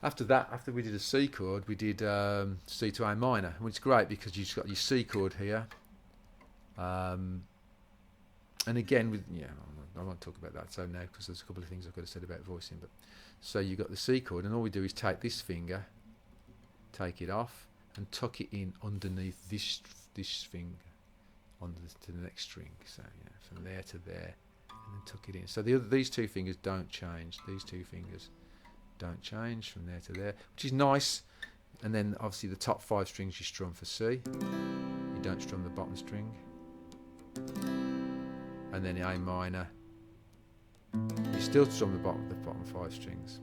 After that, after we did a C chord, we did C to A minor, which is great because you've got your C chord here. And again, with I won't talk about that so now because there's a couple of things I've got to say about voicing. But so you've got the C chord, and all we do is take this finger, take it off, and tuck it in underneath this finger to the next string. So from there to there, and then tuck it in. So these two fingers don't change. These two fingers don't change from there to there, which is nice. And then obviously the top 5 strings you strum for C. You don't strum the bottom string. And then the A minor, you still strum the bottom 5 strings.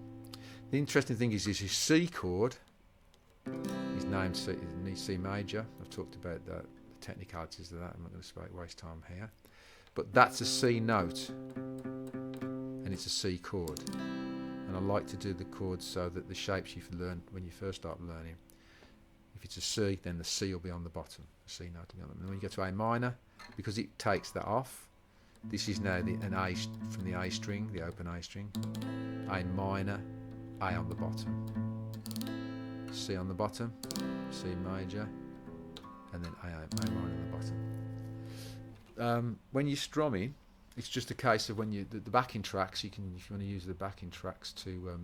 The interesting thing is your C chord is named C major. I've talked about the technicalities of that. I'm not going to waste time here. But that's a C note, and it's a C chord. And I like to do the chords so that the shapes you've learned when you first start learning, if it's a C, then the C will be on the bottom, the C note will be on the bottom. And when you go to A minor, because it takes that off, this is now an A from the A string, the open A string, A minor, A on the bottom, C on the bottom, C major, and then A minor on the bottom. When you're strumming, it's just a case of when the backing tracks, if you want to use the backing tracks to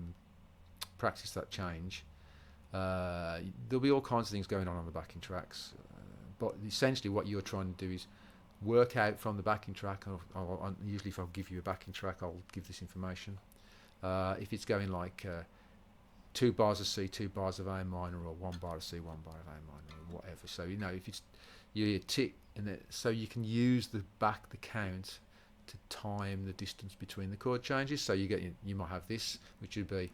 practice that change, there'll be all kinds of things going on the backing tracks, but essentially what you're trying to do is work out from the backing track. Usually if I'll give you a backing track, I'll give this information. If it's going like 2 bars of C, 2 bars of A minor, or 1 bar of C, 1 bar of A minor, or whatever. So if it's you tick, so you can use the count to time the distance between the chord changes. So you might have this, which would be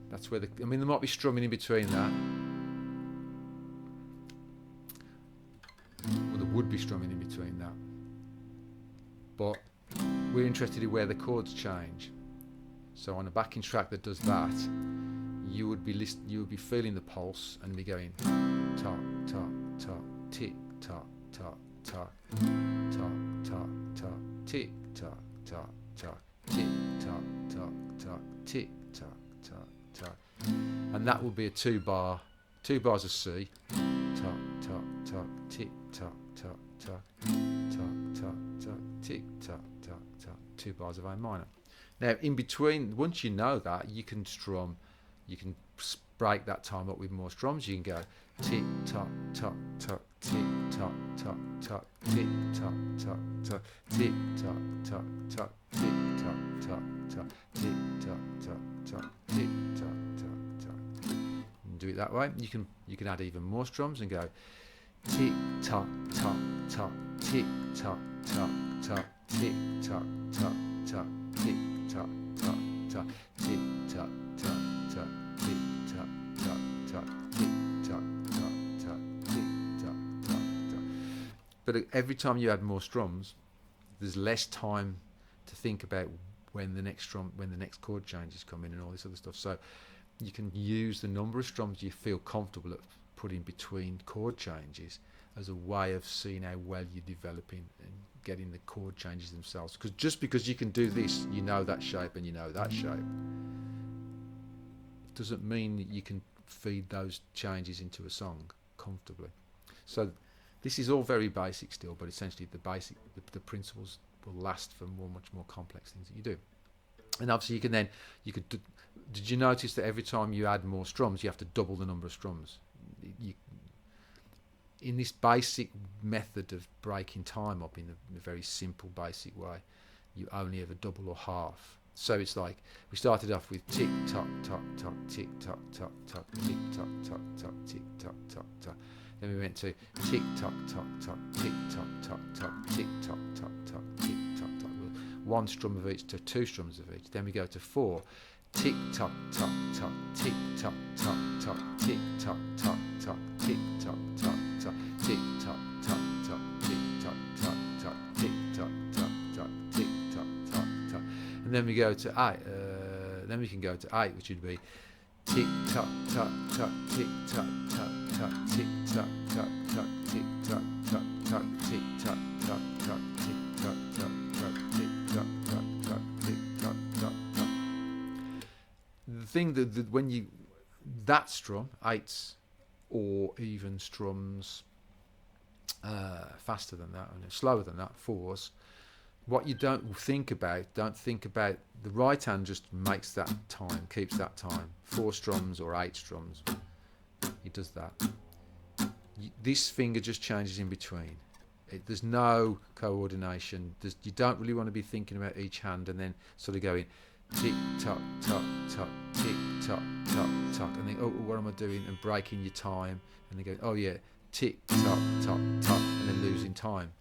that's where there might be strumming in between that. Well, there would be strumming in between that. But we're interested in where the chords change. So on a backing track that does that, you would be feeling the pulse and be going tock tock tock tick tock tock tock tock tock tock tick tock tock tock tick tock tock tock tick tock tock tock, and that will be a 2 bars of C, tock tock tock tick tock tock tock tock tock tock tick tock tock tock, 2 bars of A minor. Now in between, once you know that, you can strum. You can break that time up with more strums. You can go tick tock tock tock tick tock tock tock tick tock tock tock tick tock tock tock tick tock tock tock tick tock tock tock tick tock tock tock. And do it that way. You can add even more strums and go tick tock tock tock tick tock tock tock tick tock tock tock tick tock tock tock tick tock tock tock tick tock tock tock tick tock tock tock tick tock tock tock. But every time you add more strums, there's less time to think about when the next chord changes come in and all this other stuff. So you can use the number of strums you feel comfortable at putting between chord changes as a way of seeing how well you're developing and getting the chord changes themselves. Because just because you can do this, you know that shape and you know that shape, doesn't mean that you can feed those changes into a song comfortably. So this is all very basic still, but essentially the principles will last for much more complex things that you do. And obviously did you notice that every time you add more strums, you have to double the number of strums? In this basic method of breaking time up in a very simple basic way, you only ever double or half. So it's like we started off with tick tock tock tock tick tock tock tock tick tock tock tock tick tock tock tock. Then we went to tick tock tock tock tick tock tock tock tick tock tock tock tick tock tock. 1 strum of each to 2 strums of each. Then we go to 4 tick tock tock tock tick tock tock tock tick tock tock tock tick tock tock tock tick tock tock tock tick tock tock tock tick tock tock tock tick tock tock tock. And then we go to 8. Then we can go to 8, which would be tick tock tock tock tick tock tock tock tick tock tock tock tick tock tock tock tick tock tock tock tick tock tock thing that when you that strum eights or even strums faster than that and slower than that fours, what you don't think about the right hand just makes that time, keeps that time. Four strums or eight strums, it does that. This finger just changes in between. There's no coordination. You don't really want to be thinking about each hand and then sort of going tick tock tock tock tick tock tock tock and then oh, what am I doing, and breaking your time and then going, oh yeah, tick tock tock tock, and then losing time.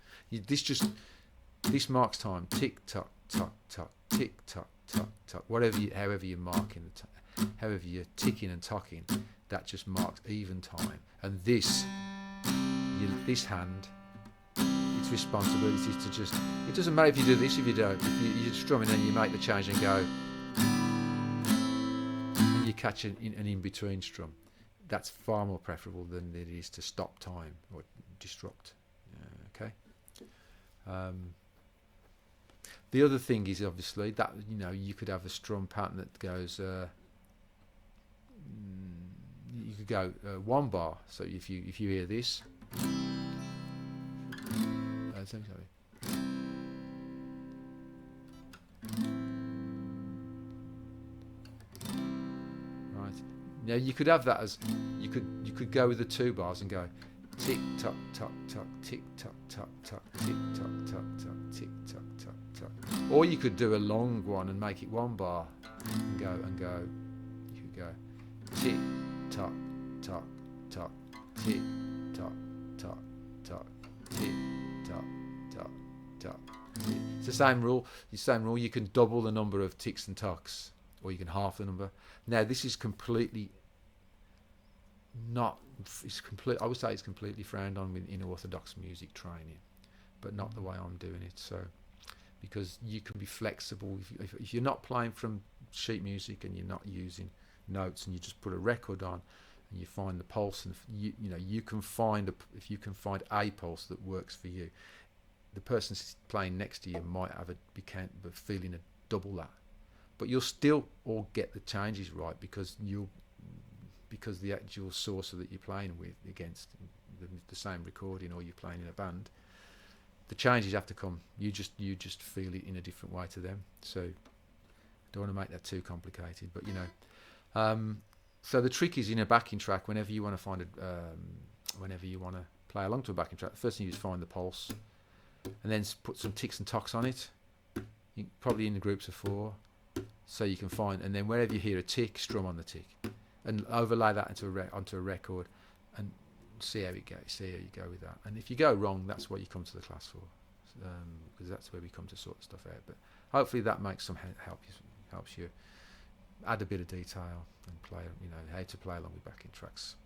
This marks time. Tick tock tock tock tick tock tock tock. However you're marking the time, however you're ticking and tocking, that just marks even time. And this hand, its responsibility is to just, it doesn't matter if you do this, if you don't, if you're strumming and you make the change and go and you catch an in-between strum, that's far more preferable than it is to stop time or disrupt. Okay. The other thing is obviously that you could have a strum pattern that goes you could go one bar. So if you hear this, right, now you could have that as you could go with the two bars and go tick tock tock tock tick tock tock tock tick tock tock tock tick tock tock tock, or you could do a long one and make it one bar and go. You could go tick tock tock tock tick tock tock tock tick tock tock tock. It's the same rule. You can double the number of ticks and tocks, or you can half the number. Now this is completely not. I would say it's completely frowned on in orthodox music training, but not the way I'm doing it. So, because you can be flexible if you're not playing from sheet music and you're not using notes and you just put a record on and you find the pulse, and you can find if you can find a pulse that works for you, the person playing next to you might have a feeling of double that, but you'll still all get the changes right because the actual source that you're playing with against the same recording, or you're playing in a band, the changes have to come. You just feel it in a different way to them. So don't want to make that too complicated, but so the trick is in a backing track, whenever you want to play along to a backing track, the first thing you do is find the pulse and then put some ticks and tocks on it, probably in the groups of four, so you can find, and then wherever you hear a tick, strum on the tick and overlay that onto a record and see how it goes. See how you go with that. And if you go wrong, that's what you come to the class for, because that's where we come to sort stuff out. But hopefully that makes some helps you add a bit of detail and play, how to play along with backing tracks.